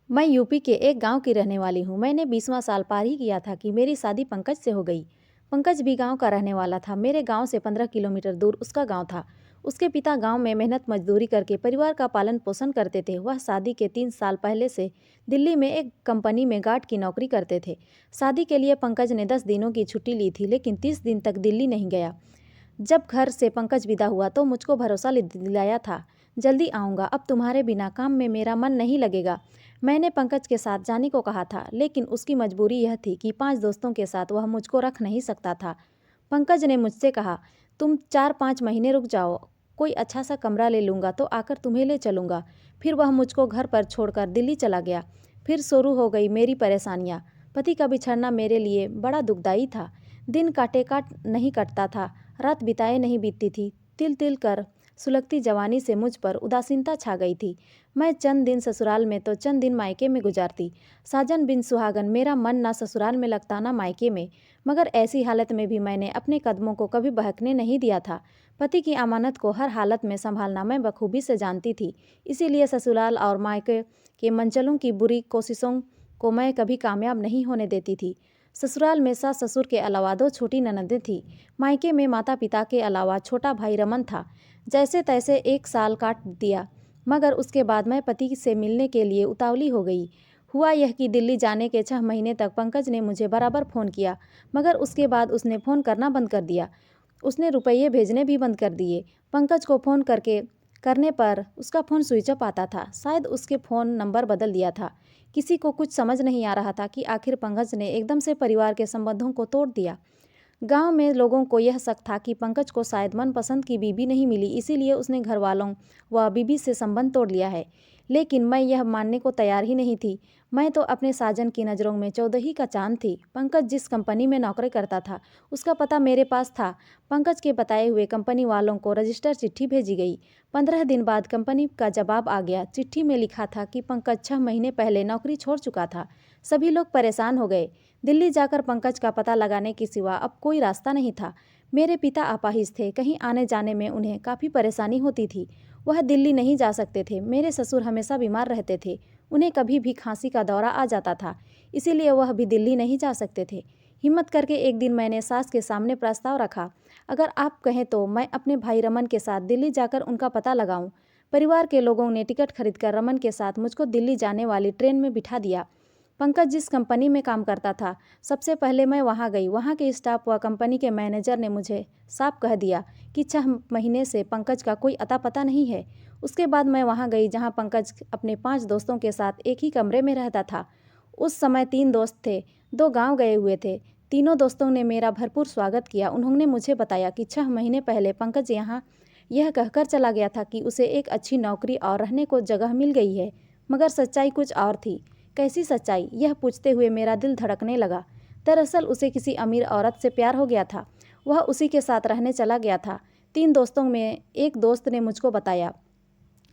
मैं यूपी के एक गांव की रहने वाली हूँ। मैंने 20वां साल पार ही किया था कि मेरी शादी पंकज से हो गई। पंकज भी गांव का रहने वाला था। मेरे गांव से 15 किलोमीटर दूर उसका गांव था। उसके पिता गांव में मेहनत मजदूरी करके परिवार का पालन पोषण करते थे। वह शादी के 3 साल पहले से दिल्ली में एक कंपनी में गार्ड की नौकरी करते थे। शादी के लिए पंकज ने 10 दिनों की छुट्टी ली थी, लेकिन 30 दिन तक दिल्ली नहीं गया। जब घर से पंकज विदा हुआ तो मुझको भरोसा दिलाया था, जल्दी आऊँगा, अब तुम्हारे बिना काम में मेरा मन नहीं लगेगा। मैंने पंकज के साथ जाने को कहा था, लेकिन उसकी मजबूरी यह थी कि 5 दोस्तों के साथ वह मुझको रख नहीं सकता था। पंकज ने मुझसे कहा, तुम 4-5 महीने रुक जाओ, कोई अच्छा सा कमरा ले लूँगा तो आकर तुम्हें ले चलूँगा। फिर वह मुझको घर पर छोड़कर दिल्ली चला गया। फिर शुरू हो गई मेरी परेशानियाँ। पति का बिछड़ना मेरे लिए बड़ा दुखदाई था। दिन काटे काट नहीं कटता था, रात बिताए नहीं बीतती थी। तिल तिल कर सुलगती जवानी से मुझ पर उदासीनता छा गई थी। मैं चंद दिन ससुराल में तो चंद दिन मायके में गुजारती। साजन बिन सुहागन, मेरा मन ना ससुराल में लगता ना मायके में। मगर ऐसी हालत में भी मैंने अपने कदमों को कभी बहकने नहीं दिया था। पति की अमानत को हर हालत में संभालना मैं बखूबी से जानती थी। इसीलिए ससुराल और मायके के मनचलों की बुरी कोशिशों को मैं कभी कामयाब नहीं होने देती थी। ससुराल में सास ससुर के अलावा 2 छोटी ननदें थीं। मायके में माता पिता के अलावा छोटा भाई रमन था। जैसे तैसे 1 साल काट दिया, मगर उसके बाद मैं पति से मिलने के लिए उतावली हो गई। हुआ यह कि दिल्ली जाने के 6 महीने तक पंकज ने मुझे बराबर फ़ोन किया, मगर उसके बाद उसने फ़ोन करना बंद कर दिया। उसने रुपये भेजने भी बंद कर दिए। पंकज को फ़ोन करने पर उसका फ़ोन स्विच ऑफ आता था। शायद उसके फ़ोन नंबर बदल दिया था। किसी को कुछ समझ नहीं आ रहा था कि आखिर पंकज ने एकदम से परिवार के संबंधों को तोड़ दिया। गांव में लोगों को यह शक था कि पंकज को शायद मनपसंद की बीबी नहीं मिली, इसीलिए उसने घर वालों व बीबी से संबंध तोड़ लिया है। लेकिन मैं यह मानने को तैयार ही नहीं थी। मैं तो अपने साजन की नज़रों में चौदही का चांद थी। पंकज जिस कंपनी में नौकरी करता था, उसका पता मेरे पास था। पंकज के बताए हुए कंपनी वालों को रजिस्टर चिट्ठी भेजी गई। 15 दिन बाद कंपनी का जवाब आ गया। चिट्ठी में लिखा था कि पंकज 6 महीने पहले नौकरी छोड़ चुका था। सभी लोग परेशान हो गए। दिल्ली जाकर पंकज का पता लगाने के सिवा अब कोई रास्ता नहीं था। मेरे पिता अपाहिज थे, कहीं आने जाने में उन्हें काफ़ी परेशानी होती थी। वह दिल्ली नहीं जा सकते थे। मेरे ससुर हमेशा बीमार रहते थे, उन्हें कभी भी खांसी का दौरा आ जाता था, इसीलिए वह भी दिल्ली नहीं जा सकते थे। हिम्मत करके एक दिन मैंने सास के सामने प्रस्ताव रखा, अगर आप कहें तो मैं अपने भाई रमन के साथ दिल्ली जाकर उनका पता लगाऊं। परिवार के लोगों ने टिकट खरीदकर रमन के साथ मुझको दिल्ली जाने वाली ट्रेन में बिठा दिया। पंकज जिस कंपनी में काम करता था, सबसे पहले मैं वहां गई। वहां के स्टाफ व कंपनी के मैनेजर ने मुझे साफ कह दिया कि 6 महीने से पंकज का कोई अता पता नहीं है। उसके बाद मैं वहां गई जहां पंकज अपने 5 दोस्तों के साथ एक ही कमरे में रहता था। उस समय 3 दोस्त थे, 2 गांव गए हुए थे। तीनों दोस्तों ने मेरा भरपूर स्वागत किया। उन्होंने मुझे बताया कि 6 महीने पहले पंकज यहाँ यह कहकर चला गया था कि उसे एक अच्छी नौकरी और रहने को जगह मिल गई है, मगर सच्चाई कुछ और थी। कैसी सच्चाई, यह पूछते हुए मेरा दिल धड़कने लगा। दरअसल उसे किसी अमीर औरत से प्यार हो गया था। वह उसी के साथ रहने चला गया था। 3 दोस्तों में एक दोस्त ने मुझको बताया।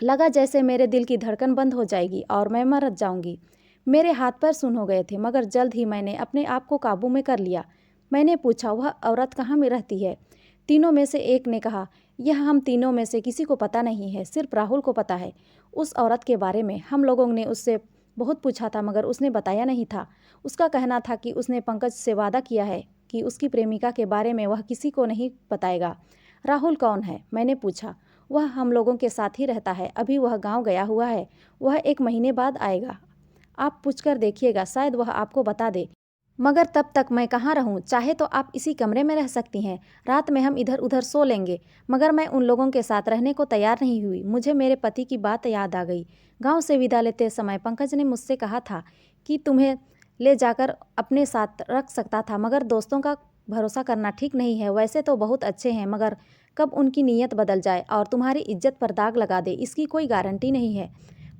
लगा जैसे मेरे दिल की धड़कन बंद हो जाएगी और मैं मर जाऊंगी। मेरे हाथ पैर सुन्न हो गए थे, मगर जल्द ही मैंने अपने आप को काबू में कर लिया। मैंने पूछा, वह औरत कहाँ में रहती है? तीनों में से एक ने कहा, यह हम तीनों में से किसी को पता नहीं है, सिर्फ राहुल को पता है। उस औरत के बारे में हम लोगों ने उससे बहुत पूछा था, मगर उसने बताया नहीं था। उसका कहना था कि उसने पंकज से वादा किया है कि उसकी प्रेमिका के बारे में वह किसी को नहीं बताएगा। राहुल कौन है? मैंने पूछा। वह हम लोगों के साथ ही रहता है, अभी वह गांव गया हुआ है। वह 1 महीने बाद आएगा। आप पूछकर देखिएगा, शायद वह आपको बता दे। मगर तब तक मैं कहाँ रहूं? चाहे तो आप इसी कमरे में रह सकती हैं। रात में हम इधर उधर सो लेंगे। मगर मैं उन लोगों के साथ रहने को तैयार नहीं हुई। मुझे मेरे पति की बात याद आ गई। गांव से विदा लेते समय पंकज ने मुझसे कहा था कि तुम्हें ले जाकर अपने साथ रख सकता था, मगर दोस्तों का भरोसा करना ठीक नहीं है। वैसे तो बहुत अच्छे हैं, मगर कब उनकी नीयत बदल जाए और तुम्हारी इज्जत पर दाग लगा दे, इसकी कोई गारंटी नहीं है।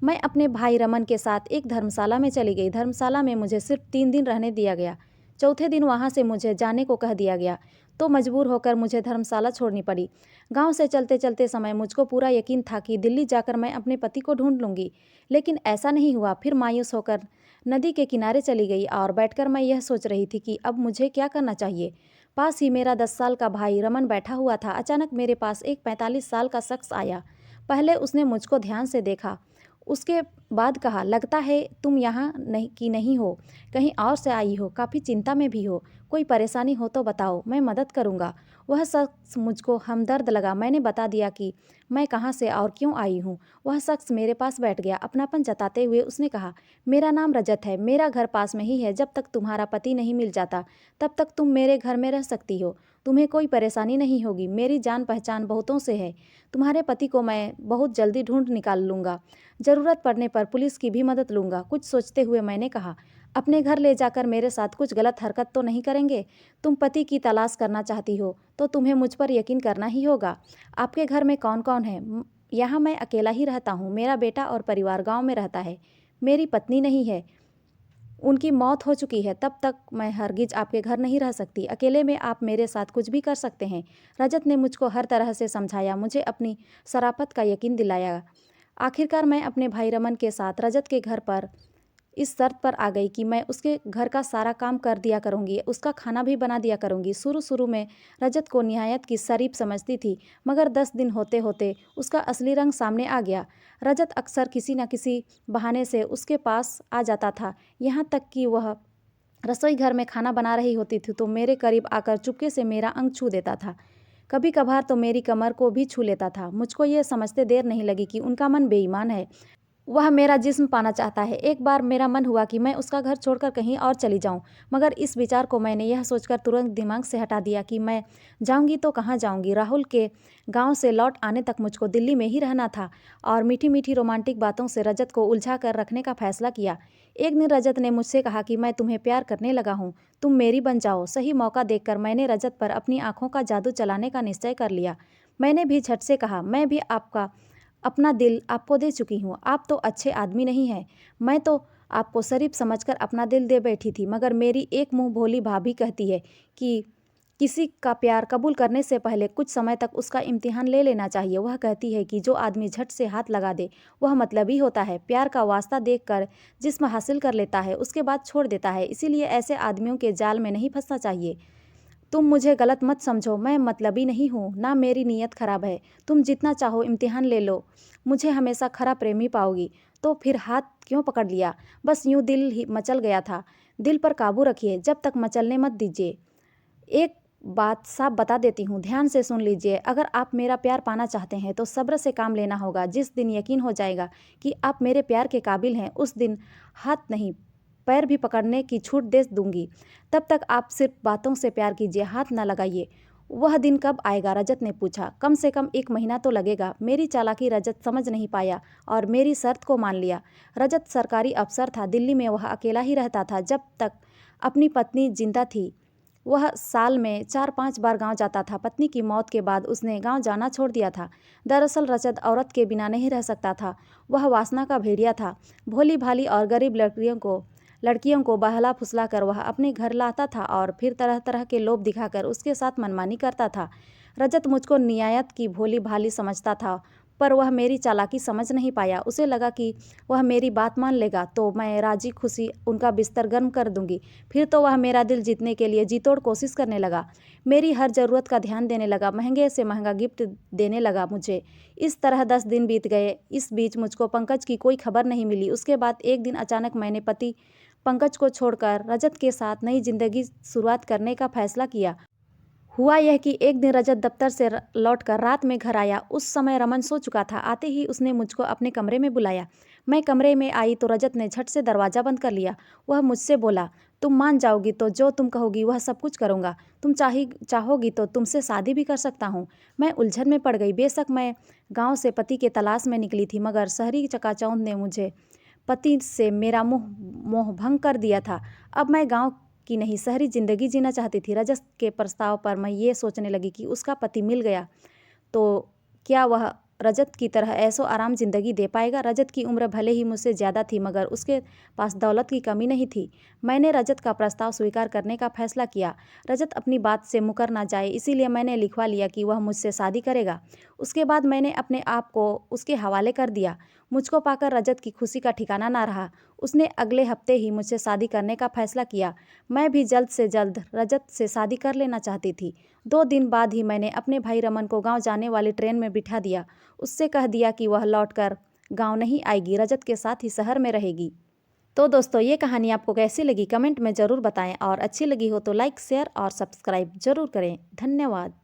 मैं अपने भाई रमन के साथ एक धर्मशाला में चली गई। धर्मशाला में मुझे सिर्फ 3 दिन रहने दिया गया। चौथे दिन वहाँ से मुझे जाने को कह दिया गया, तो मजबूर होकर मुझे धर्मशाला छोड़नी पड़ी। गांव से चलते चलते समय मुझको पूरा यकीन था कि दिल्ली जाकर मैं अपने पति को ढूंढ लूँगी, लेकिन ऐसा नहीं हुआ। फिर मायूस होकर नदी के किनारे चली गई और बैठकर मैं यह सोच रही थी कि अब मुझे क्या करना चाहिए। पास ही मेरा 10 साल का भाई रमन बैठा हुआ था। अचानक मेरे पास एक 45 साल का शख्स आया। पहले उसने मुझको ध्यान से देखा। उसके बाद कहा, लगता है तुम यहाँ नहीं हो, कहीं और से आई हो, काफ़ी चिंता में भी हो, कोई परेशानी हो तो बताओ, मैं मदद करूँगा। वह शख्स मुझको हमदर्द लगा। मैंने बता दिया कि मैं कहाँ से और क्यों आई हूँ। वह शख्स मेरे पास बैठ गया। अपनापन जताते हुए उसने कहा, मेरा नाम रजत है, मेरा घर पास में ही है। जब तक तुम्हारा पति नहीं मिल जाता तब तक तुम मेरे घर में रह सकती हो, तुम्हें कोई परेशानी नहीं होगी। मेरी जान पहचान बहुतों से है, तुम्हारे पति को मैं बहुत जल्दी ढूंढ निकाल लूँगा, ज़रूरत पड़ने पर पुलिस की भी मदद लूँगा। कुछ सोचते हुए मैंने कहा, अपने घर ले जाकर मेरे साथ कुछ गलत हरकत तो नहीं करेंगे? तुम पति की तलाश करना चाहती हो तो तुम्हें मुझ पर यकीन करना ही होगा। आपके घर में कौन कौन है? यहाँ मैं अकेला ही रहता हूँ, मेरा बेटा और परिवार गाँव में रहता है, मेरी पत्नी नहीं है, उनकी मौत हो चुकी है। तब तक मैं हरगिज आपके घर नहीं रह सकती। अकेले में आप मेरे साथ कुछ भी कर सकते हैं। रजत ने मुझको हर तरह से समझाया, मुझे अपनी शराफत का यकीन दिलाया। आखिरकार मैं अपने भाई रमन के साथ रजत के घर पर इस शर्त पर आ गई कि मैं उसके घर का सारा काम कर दिया करूँगी, उसका खाना भी बना दिया करूँगी। शुरू में रजत को निहायत की शरीफ समझती थी, मगर 10 दिन होते होते उसका असली रंग सामने आ गया। रजत अक्सर किसी न किसी बहाने से उसके पास आ जाता था, यहाँ तक कि वह रसोई घर में खाना बना रही होती थी तो मेरे करीब आकर चुपके से मेरा अंग छू देता था। कभी कभार तो मेरी कमर को भी छू लेता था। मुझको ये समझते देर नहीं लगी कि उनका मन बेईमान है, वह मेरा जिस्म पाना चाहता है। एक बार मेरा मन हुआ कि मैं उसका घर छोड़कर कहीं और चली जाऊं, मगर इस विचार को मैंने यह सोचकर तुरंत दिमाग से हटा दिया कि मैं जाऊंगी तो कहाँ जाऊंगी। राहुल के गांव से लौट आने तक मुझको दिल्ली में ही रहना था और मीठी मीठी रोमांटिक बातों से रजत को उलझा कर रखने का फैसला किया। एक दिन रजत ने मुझसे कहा कि मैं तुम्हें प्यार करने लगा हूँ, तुम मेरी बन जाओ। सही मौका देखकर मैंने रजत पर अपनी आंखों का जादू चलाने का निश्चय कर लिया। मैंने भी झट से कहा, मैं भी अपना दिल आपको दे चुकी हूँ, आप तो अच्छे आदमी नहीं हैं। मैं तो आपको शरीफ समझकर अपना दिल दे बैठी थी, मगर मेरी एक मुँह भोली भाभी कहती है कि किसी का प्यार कबूल करने से पहले कुछ समय तक उसका इम्तिहान ले लेना चाहिए। वह कहती है कि जो आदमी झट से हाथ लगा दे वह मतलबी होता है, प्यार का वास्ता देखकर जिस्म हासिल कर लेता है, उसके बाद छोड़ देता है। इसीलिए ऐसे आदमियों के जाल में नहीं फंसना चाहिए। तुम मुझे गलत मत समझो, मैं मतलबी नहीं हूँ, ना मेरी नीयत खराब है। तुम जितना चाहो इम्तिहान ले लो, मुझे हमेशा खरा प्रेमी पाओगी। तो फिर हाथ क्यों पकड़ लिया? बस यूं दिल ही मचल गया था। दिल पर काबू रखिए, जब तक मचलने मत दीजिए। एक बात साफ बता देती हूँ, ध्यान से सुन लीजिए। अगर आप मेरा प्यार पाना चाहते हैं तो सब्र से काम लेना होगा। जिस दिन यकीन हो जाएगा कि आप मेरे प्यार के काबिल हैं, उस दिन हाथ नहीं पैर भी पकड़ने की छूट दे दूंगी। तब तक आप सिर्फ बातों से प्यार कीजिए, हाथ न लगाइए। वह दिन कब आएगा? रजत ने पूछा। कम से कम 1 महीना तो लगेगा। मेरी चालाकी रजत समझ नहीं पाया और मेरी शर्त को मान लिया। रजत सरकारी अफसर था, दिल्ली में वह अकेला ही रहता था। जब तक अपनी पत्नी जिंदा थी वह साल में 4-5 बार गांव जाता था। पत्नी की मौत के बाद उसने गांव जाना छोड़ दिया था। दरअसल रजत औरत के बिना नहीं रह सकता था, वह वासना का भेड़िया था। भोली भाली और गरीब लड़कियों को बहला फुसला कर वह अपने घर लाता था और फिर तरह तरह के लोभ दिखाकर उसके साथ मनमानी करता था। रजत मुझको नियायत की भोली भाली समझता था, पर वह मेरी चालाकी समझ नहीं पाया। उसे लगा कि वह मेरी बात मान लेगा तो मैं राजी खुशी उनका बिस्तर गर्म कर दूंगी। फिर तो वह मेरा दिल जीतने के लिए जी तोड़ कोशिश करने लगा, मेरी हर ज़रूरत का ध्यान देने लगा, महंगे से महंगा गिफ्ट देने लगा मुझे। इस तरह 10 दिन बीत गए। इस बीच मुझको पंकज की कोई खबर नहीं मिली। उसके बाद एक दिन अचानक मैंने पति पंकज को छोड़कर रजत के साथ नई जिंदगी शुरुआत करने का फैसला किया। हुआ यह कि एक दिन रजत दफ्तर से लौटकर रात में घर आया। उस समय रमन सो चुका था। आते ही उसने मुझको अपने कमरे में बुलाया। मैं कमरे में आई तो रजत ने झट से दरवाज़ा बंद कर लिया। वह मुझसे बोला, तुम मान जाओगी तो जो तुम कहोगी वह सब कुछ करूँगा। तुम चाहोगी तो तुमसे शादी भी कर सकता हूँ। मैं उलझन में पड़ गई। बेशक मैं गाँव से पति के तलाश में निकली थी, मगर शहरी चकाचौंध ने मुझे पति से मेरा मोह भंग कर दिया था। अब मैं गाँव की नहीं शहरी ज़िंदगी जीना चाहती थी। रजत के प्रस्ताव पर मैं ये सोचने लगी कि उसका पति मिल गया तो क्या वह रजत की तरह ऐशो आराम ज़िंदगी दे पाएगा? रजत की उम्र भले ही मुझसे ज़्यादा थी, मगर उसके पास दौलत की कमी नहीं थी। मैंने रजत का प्रस्ताव स्वीकार करने का फैसला किया। रजत अपनी बात से मुकर ना जाए, इसीलिए मैंने लिखवा लिया कि वह मुझसे शादी करेगा। उसके बाद मैंने अपने आप को उसके हवाले कर दिया। मुझको पाकर रजत की खुशी का ठिकाना ना रहा। उसने अगले हफ्ते ही मुझसे शादी करने का फैसला किया। मैं भी जल्द से जल्द रजत से शादी कर लेना चाहती थी। 2 दिन बाद ही मैंने अपने भाई रमन को गांव जाने वाली ट्रेन में बिठा दिया। उससे कह दिया कि वह लौटकर गाँव नहीं आएगी, रजत के साथ ही शहर में रहेगी। तो दोस्तों ये कहानी आपको कैसी लगी कमेंट में ज़रूर बताएं और अच्छी लगी हो तो लाइक शेयर और सब्सक्राइब ज़रूर करें। धन्यवाद।